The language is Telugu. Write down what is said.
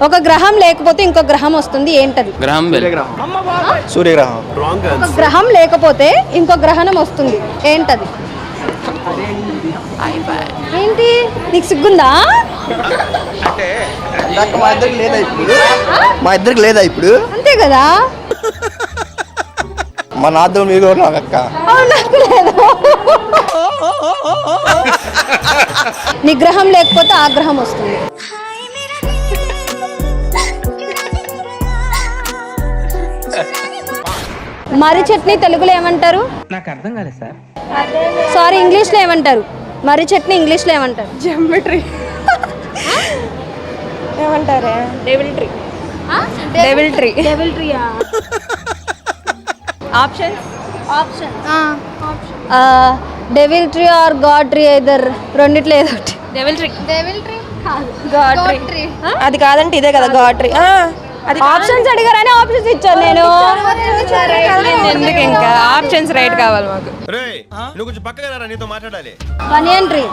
ఒక గ్రహం లేకపోతే ఇంకో గ్రహం వస్తుంది, ఏంటది? Graham Bell. సూర్యగ్రహం. ఒక గ్రహం లేకపోతే ఇంకో గ్రహణం వస్తుంది, ఏంటది? ఏంటి నీకు సిగ్గుందా? మా ఇద్దరికి లేదా ఇప్పుడు అంతే కదా. మా నాతో మీరు అక్క అవును, నాకు లేదు. నీ గ్రహం లేకపోతే ఆ గ్రహం వస్తుంది. మర్రి చట్నీ తెలుగులో ఏమంటారు? నాకు అర్థం కాలేదు సార్. సారీ, ఇంగ్లీష్లో ఏమంటారు? మర్రి చట్నీ ఇంగ్లీష్లో ఏమంటారు? జెమెట్రీ ఏమంటారే? Devil tree. Devil tree. Devil ట్రీయా? Option devil tree or god tree, either రెండిట్లో ఏదో ఒకటి. Devil tree. Devil tree god tree. అది కాదంటే ఇదే కదా గాడ్ ట్రీ. అది ఆప్షన్స్ అడిగారని ఆప్షన్స్ ఇచ్చాను నేను. ఎందుకు ఇంకా ఆప్షన్స్ రైట్ కావాలి మాకు. నువ్వు కొంచెం పక్కగా నీతో మాట్లాడాలి. బనియన్ ట్రీ.